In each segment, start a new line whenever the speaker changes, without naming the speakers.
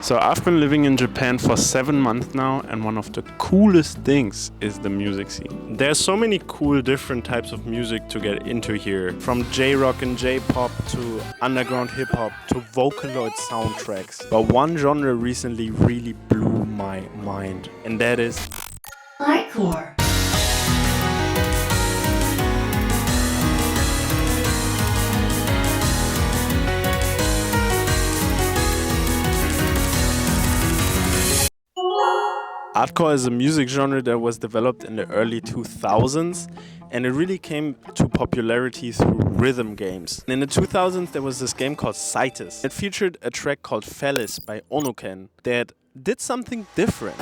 So I've been living in Japan for 7 months now, and one of the coolest things is the music scene. There's so many cool different types of music to get into here, from J-rock and J-pop to underground hip-hop to Vocaloid soundtracks. But one genre recently really blew my mind, and that is
artcore.
Artcore is a music genre that was developed in the early 2000s, and it really came to popularity through rhythm games. And in the 2000s there was this game called sesh. It featured a track called Fellis by Onoken that did something different.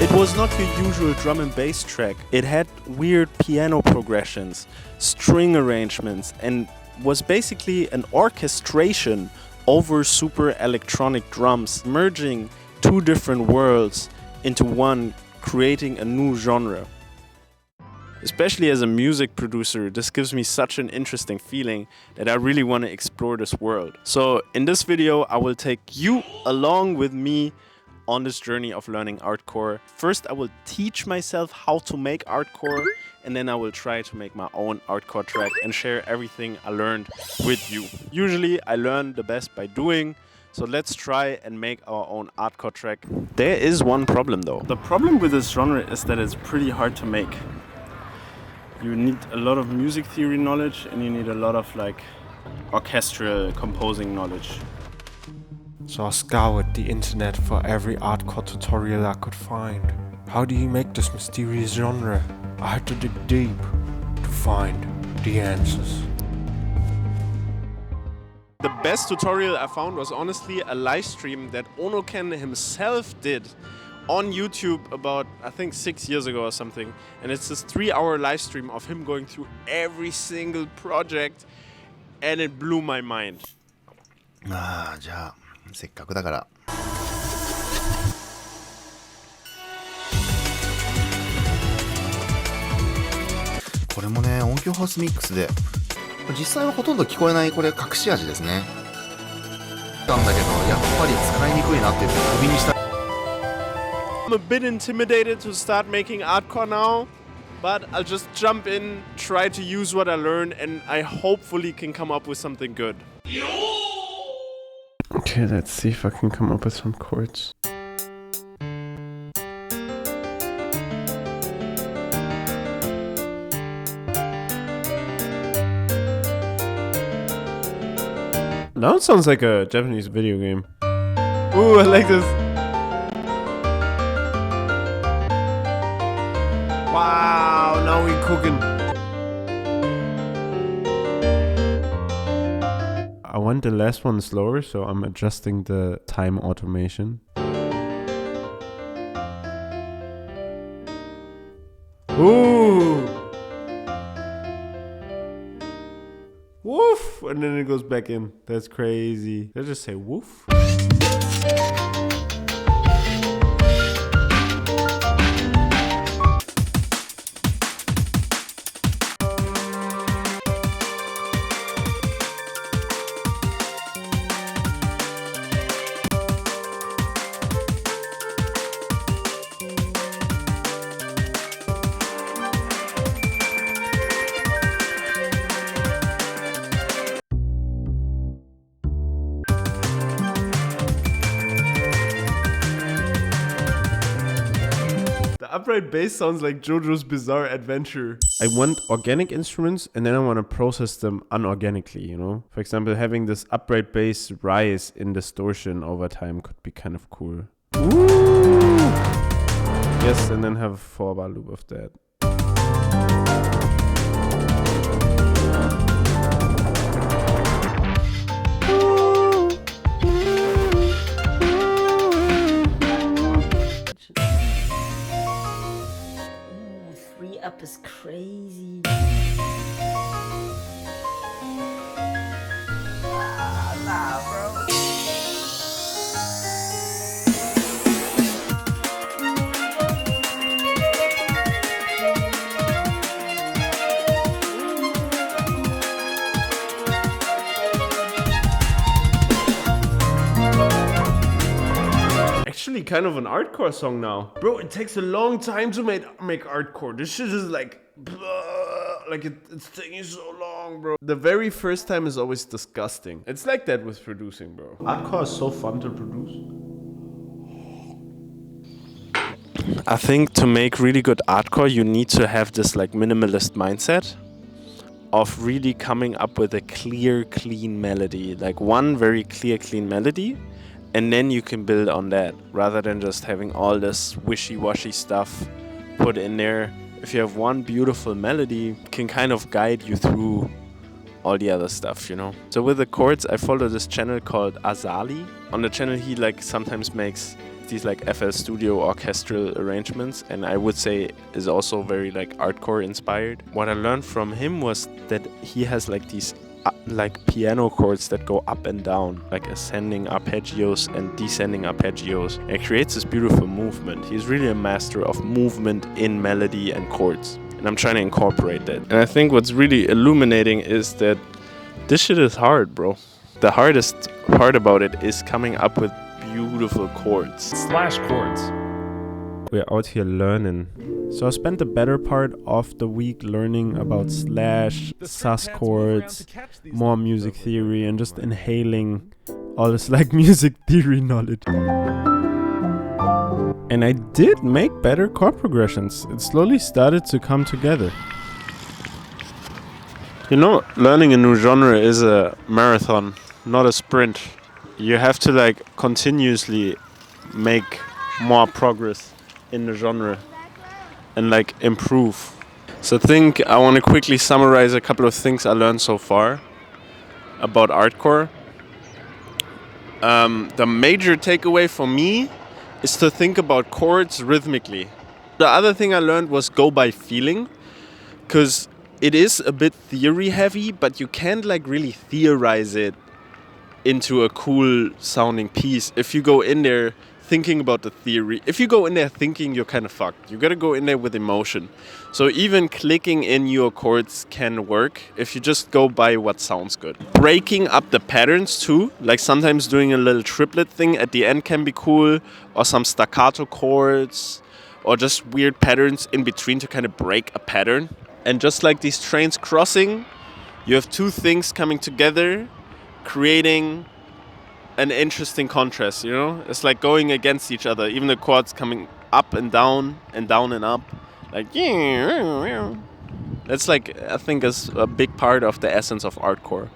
It was not your usual drum and bass track. It had weird piano progressions, string arrangements, and was basically an orchestration over super electronic drums, merging two different worlds into one, creating a new genre. Especially as a music producer, this gives me such an interesting feeling that I really want to explore this world. So in this video, I will take you along with me on this journey of learning artcore. First, I will teach myself how to make artcore, and then I will try to make my own artcore track and share everything I learned with you. Usually, I learn the best by doing. So let's try and make our own artcore track. There is one problem though. The problem with this genre is that it's pretty hard to make. You need a lot of music theory knowledge, and you need a lot of orchestral composing knowledge.
So I scoured the internet for every artcore tutorial I could find. How do you make this mysterious genre? I had to dig deep to find the answers.
The best tutorial I found was honestly a live stream that Onoken himself did on YouTube about, I think, 6 years ago or something. And it's this 3-hour live stream of him going through every single project, and it blew my mind.
じゃあせっかくだからこれもね、音響ハウスミックスで実際はほとんど聞こえない、これ隠し味ですね。なんだけどやっぱり使いにくいなって言ってクビにした。
I'm a bit intimidated to start making artcore now, but I'll just jump in, try to use what I learned, and I hopefully can come up with something good. Okay, let's see if I can come up with some chords. Now it sounds like a Japanese video game. Ooh, I like this. Wow, now we're cooking. I want the last one slower, so I'm adjusting the time automation. Ooh! Woof! And then it goes back in. That's crazy. Did I just say woof? Upright bass sounds like JoJo's Bizarre Adventure. I want organic instruments, and then I want to process them unorganically, you know? For example, having this upright bass rise in distortion over time could be kind of cool. Ooh! Yes, and then have a 4-bar loop of that.
Up is crazy. Nah, bro.
actually kind of an artcore song now. Bro, it takes a long time to make artcore. This shit is like, like it's taking so long, bro. The very first time is always disgusting. It's like that with producing, bro.
Artcore is so fun to produce. I think to make really good artcore, you need to have this like minimalist mindset of really coming up with a clear, clean melody. Like one very clear, clean melody, and then you can build on that, rather than just having all this wishy-washy stuff put in there. If you have one beautiful melody, it can kind of guide you through all the other stuff, you know? So with the chords, I follow this channel called Azali. On the channel, he like sometimes makes these like FL Studio orchestral arrangements, and I would say is also very like artcore inspired. What I learned from him was that he has like these like piano chords that go up and down, like ascending arpeggios and descending arpeggios. And it creates this beautiful movement. He's really a master of movement in melody and chords, and I'm trying to incorporate that. And I think what's really illuminating is that this shit is hard, bro. The hardest part about it is coming up with beautiful chords.
Slash chords.
We're out here learning. So I spent the better part of the week learning about slash, sus chords, more music theory, and just inhaling all this like music theory knowledge. And I did make better chord progressions. It slowly started to come together. You know, learning a new genre is a marathon, not a sprint. You have to like continuously make more progress in the genre and like improve. So I think I want to quickly summarize a couple of things I learned so far about artcore. The major takeaway for me is to think about chords rhythmically. The other thing I learned was go by feeling, because it is a bit theory heavy, but you can't like really theorize it into a cool sounding piece. If you go in there thinking about the theory, if you go in there thinking, you're kind of fucked. You gotta go in there with emotion. So even clicking in your chords can work if you just go by what sounds good. Breaking up the patterns too, like sometimes doing a little triplet thing at the end can be cool, or some staccato chords, or just weird patterns in between to kind of break a pattern. And just like these trains crossing, you have two things coming together, creating an interesting contrast, you know? It's like going against each other, even the chords coming up and down and up. Like, that's like, I think is a big part of the essence of artcore.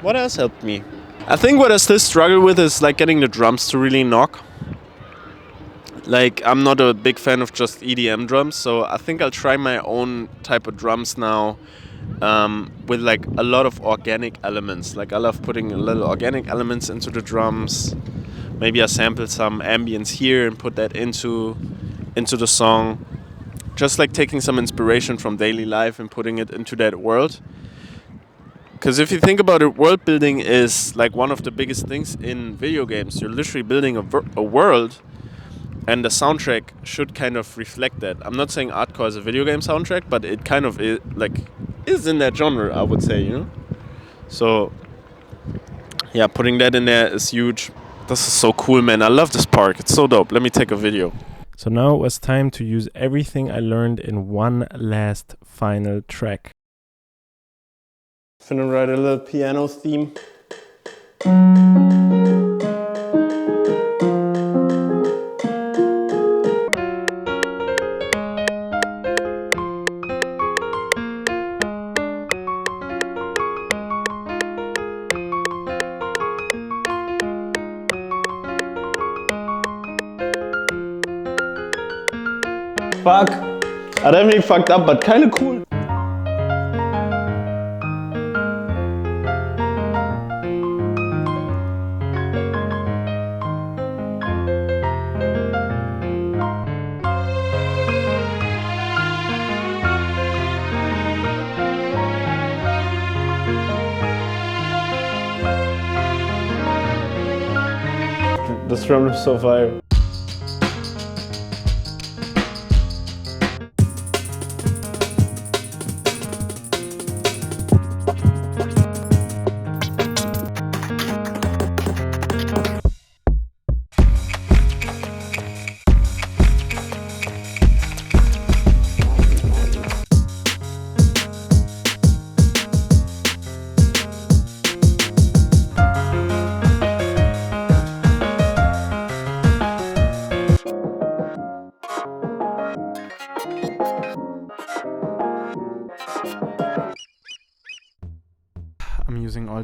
What else helped me? I think what I still struggle with is like getting the drums to really knock. Like, I'm not a big fan of just EDM drums, so I think I'll try my own type of drums now, with like a lot of organic elements. Like I love putting a little organic elements into the drums. Maybe I sample some ambience here and put that into the song. Just like taking some inspiration from daily life and putting it into that world. Because if you think about it, world building is like one of the biggest things in video games. You're literally building a world, and the soundtrack should kind of reflect that. I'm not saying artcore is a video game soundtrack, but it kind of is in that genre, I would say, you know? So, yeah, putting that in there is huge. This is so cool, man. I love this park. It's so dope. Let me take a video. So now it was time to use everything I learned in one last final track. Finna write a little piano theme. Fuck. I definitely fucked up, but kinda cool. This drum is so fire.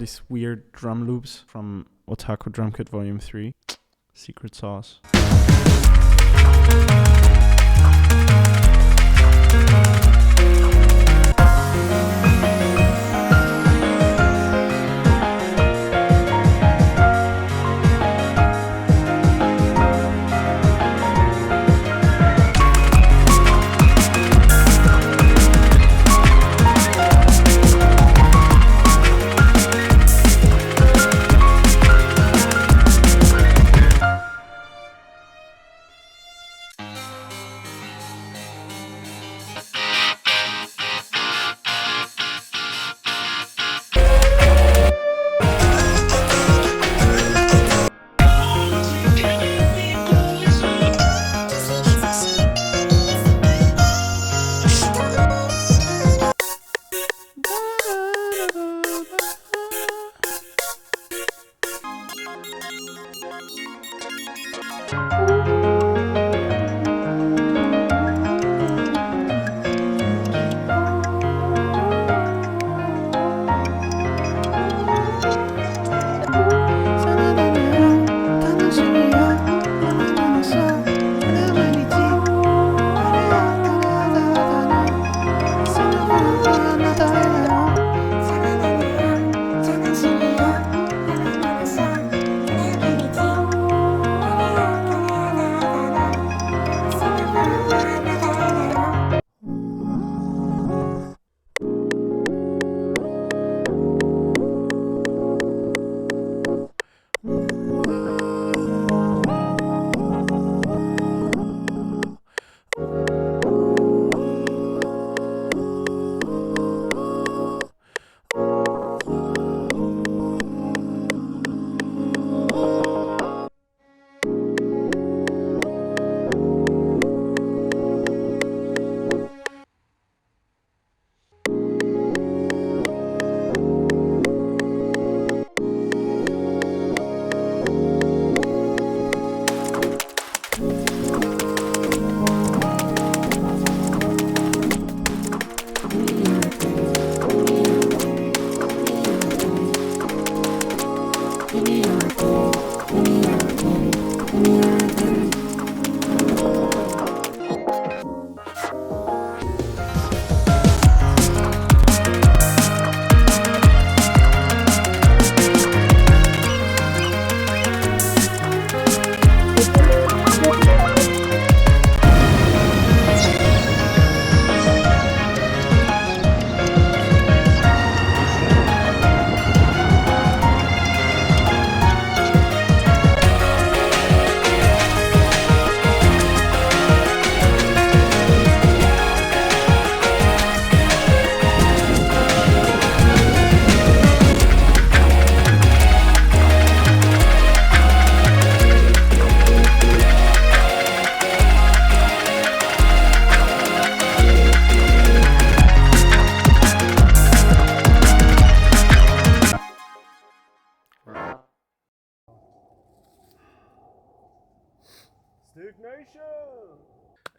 these weird drum loops from Otaku Drum Kit Volume 3. Secret sauce.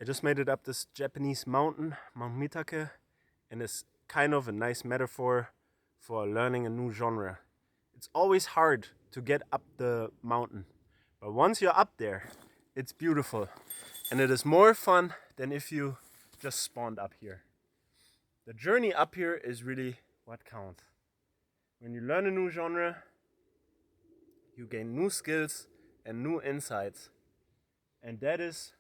I just made it up this Japanese mountain, Mount Mitake, and it's kind of a nice metaphor for learning a new genre. It's always hard to get up the mountain, but once you're up there, it's beautiful, and it is more fun than if you just spawned up here. The journey up here is really what counts. When you learn a new genre, you gain new skills and new insights, and that is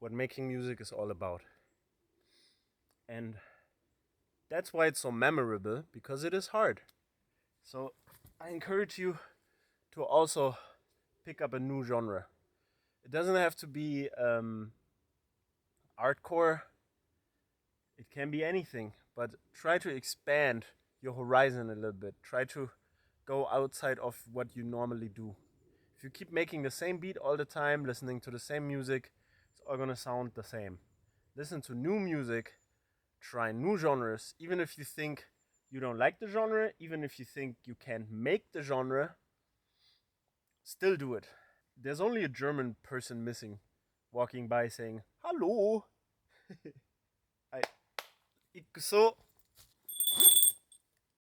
what making music is all about. And that's why it's so memorable, because it is hard. So I encourage you to also pick up a new genre. It doesn't have to be artcore. It can be anything, but try to expand your horizon a little bit. Try to go outside of what you normally do. If you keep making the same beat all the time, listening to the same music, it's all gonna sound the same. Listen to new music, try new genres, even if you think you don't like the genre, even if you think you can't make the genre, still do it. There's only a German person missing, walking by saying, "Hallo!" So